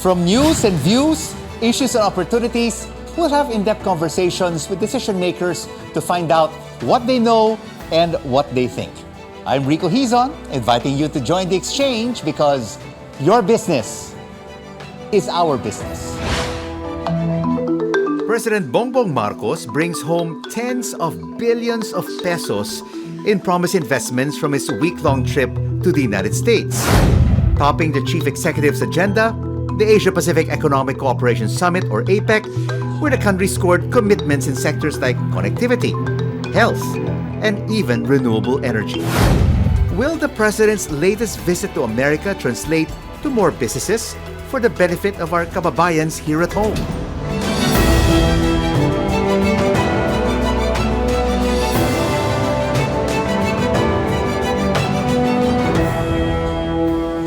From news and views, issues and opportunities, we'll have in-depth conversations with decision makers to find out what they know and what they think. I'm Rico Hizon, inviting you to join the exchange because your business is our business. President Bongbong Marcos brings home tens of billions of pesos in promised investments from his week-long trip to the United States. Topping the chief executive's agenda, the Asia-Pacific Economic Cooperation Summit, or APEC, where the country scored commitments in sectors like connectivity, health, and even renewable energy. Will the president's latest visit to America translate to more businesses for the benefit of our kababayans here at home?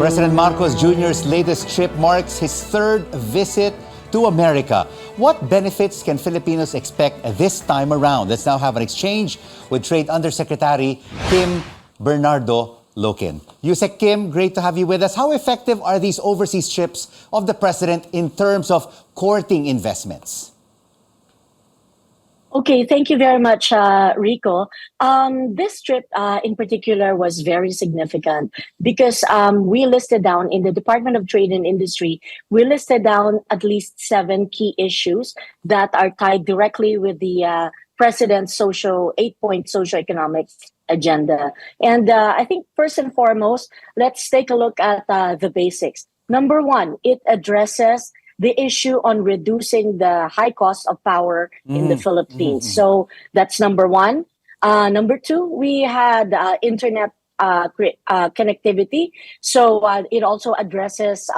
President Marcos Jr.'s latest trip marks his third visit to America. What benefits can Filipinos expect this time around? Let's now have an exchange with Trade Undersecretary Kim Bernardo-Lokin. Yusek Kim, great to have you with us. How effective are these overseas trips of the president in terms of courting investments? Okay, thank you very much, Rico. This trip in particular was very significant because we listed down in the Department of Trade and Industry, we listed down at least 7 key issues that are tied directly with the President's 8-point socioeconomic agenda. And I think first and foremost, let's take a look at the basics. Number 1, it addresses the issue on reducing the high cost of power in the Philippines. So that's number 1. Number 2, we had internet connectivity. So it also addresses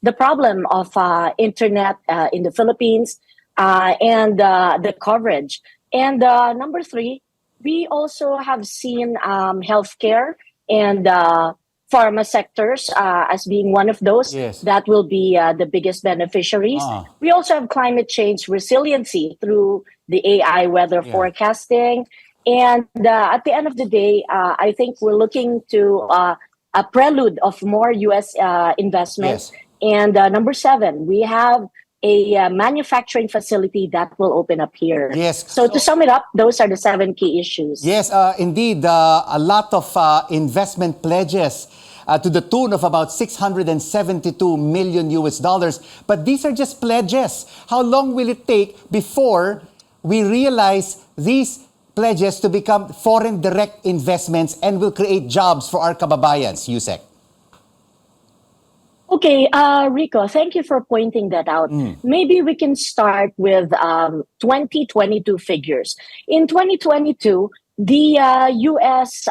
the problem of internet in the Philippines and the coverage. And number 3, we also have seen healthcare and pharma sectors as being one of those that will be the biggest beneficiaries. We also have climate change resiliency through the AI weather forecasting. And at the end of the day, I think we're looking to a prelude of more U.S. investments. And number 7, we have a manufacturing facility that will open up here. So to sum it up, those are the 7 key issues. Indeed, a lot of investment pledges to the tune of about $672 million US dollars. But these are just pledges. How long will it take before we realize these pledges to become foreign direct investments and will create jobs for our kababayans, Yusek? Okay, Rico, thank you for pointing that out. Maybe we can start with 2022 figures. In 2022, the U.S.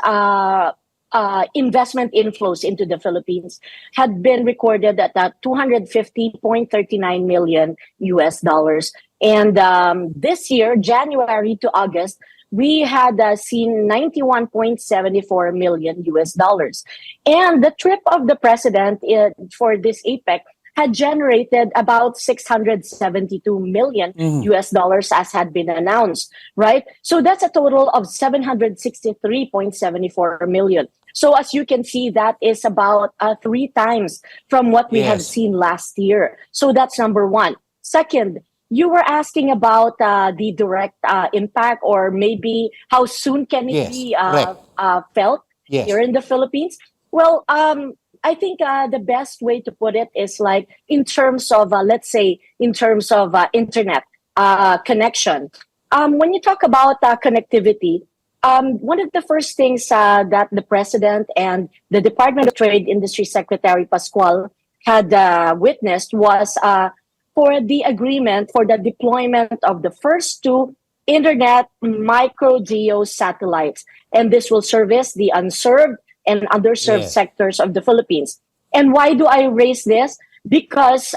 Investment inflows into the Philippines had been recorded at $250.39 million US dollars. And this year, January to August, we had seen $91.74 million US dollars. And the trip of the president for this APEC had generated about $672 million US dollars as had been announced, right? So that's a total of $763.74 million. So as you can see, that is about 3 times from what we have seen last year. So that's number 1. Second, you were asking about the direct impact, or maybe how soon can it be felt here in the Philippines? Well, I think the best way to put it is like in terms of, let's say, in terms of internet connection. When you talk about connectivity, one of the first things that the President and the Department of Trade Industry Secretary Pascual had witnessed was for the agreement for the deployment of the first 2 internet micro-geo satellites. And this will service the unserved and underserved sectors of the Philippines. And why do I raise this? Because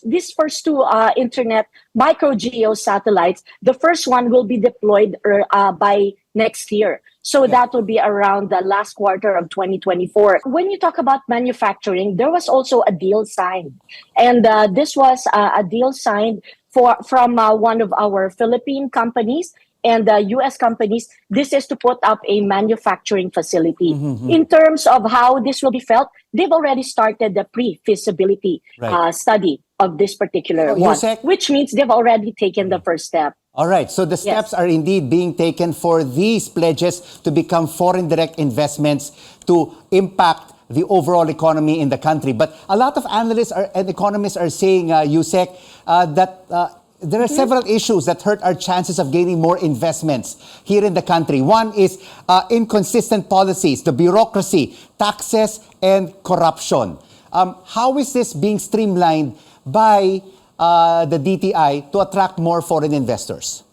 these first 2 internet micro-geo satellites, the first one will be deployed by next year. So that will be around the last quarter of 2024. When you talk about manufacturing, there was also a deal signed. And this was a deal signed from one of our Philippine companies and US companies, this is to put up a manufacturing facility. In terms of how this will be felt, they've already started the pre-feasibility Right. study of this particular So, one, Yusek, which means they've already taken the first step. all right, so the steps Yes. are indeed being taken for these pledges to become foreign direct investments to impact the overall economy in the country. But a lot of analysts and economists are saying, Yusek, that there are several issues that hurt our chances of gaining more investments here in the country. One is inconsistent policies, the bureaucracy, taxes, and corruption. How is this being streamlined by the DTI to attract more foreign investors?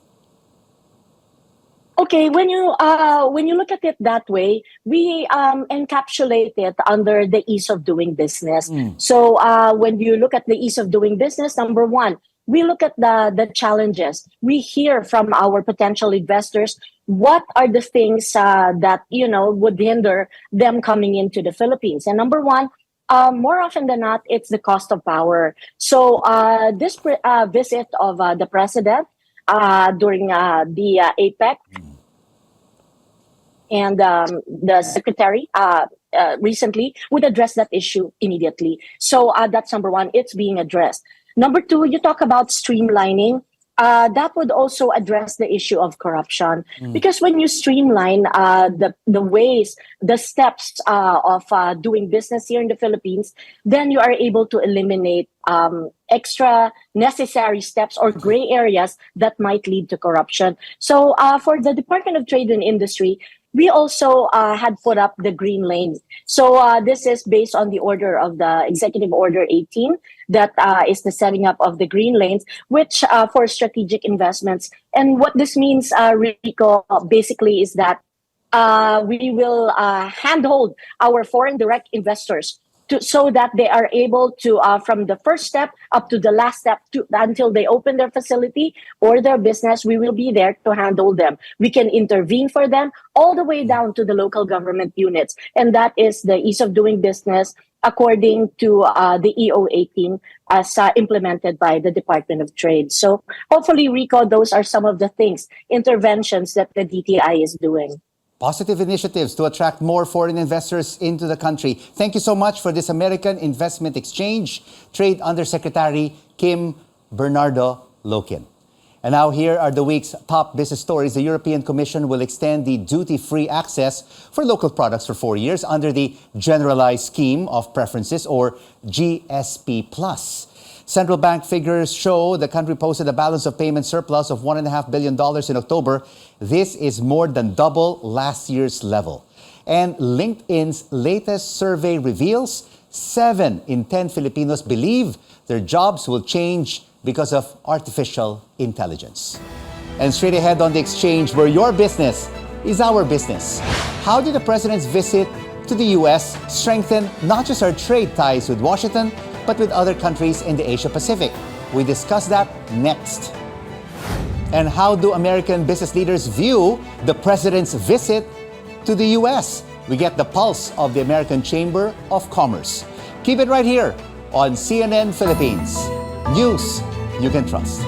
Okay, when you look at it that way, we encapsulate it under the ease of doing business. So when you look at the ease of doing business, number one, we look at the challenges. We hear from our potential investors what are the things that would hinder them coming into the Philippines. And number one, more often than not, it's the cost of power. So this visit of the president during the APEC and the secretary recently would address that issue immediately. So that's number one, it's being addressed. Number two, you talk about streamlining. That would also address the issue of corruption. Because when you streamline the ways, the steps of doing business here in the Philippines, then you are able to eliminate extra necessary steps or gray areas that might lead to corruption. So for the Department of Trade and Industry, we also had put up the green lane. So this is based on the order of the Executive Order 18, that is the setting up of the green lanes, which for strategic investments. And what this means, Rico, basically is that we will handhold our foreign direct investors so that they are able to, from the first step up to the last step, until they open their facility or their business, we will be there to handle them. We can intervene for them all the way down to the local government units. And that is the ease of doing business according to the EO 18 as implemented by the Department of Trade. So hopefully, Rico, those are some of the things, interventions that the DTI is doing. Positive initiatives to attract more foreign investors into the country. Thank you so much for this American Investment Exchange, Trade Undersecretary Kim Bernardo-Lokin. And now here are the week's top business stories. The European Commission will extend the duty-free access for local products for 4 years under the Generalized Scheme of Preferences, or GSP+. Central bank figures show the country posted a balance of payment surplus of $1.5 billion in October. This is more than double last year's level. And LinkedIn's latest survey reveals 7 in 10 Filipinos believe their jobs will change because of artificial intelligence. And straight ahead on the exchange, where your business is our business. How did the president's visit to the U.S. strengthen not just our trade ties with Washington, but with other countries in the Asia Pacific? We discuss that next. And how do American business leaders view the president's visit to the U.S.? We get the pulse of the American Chamber of Commerce. Keep it right here on CNN Philippines. News you can trust.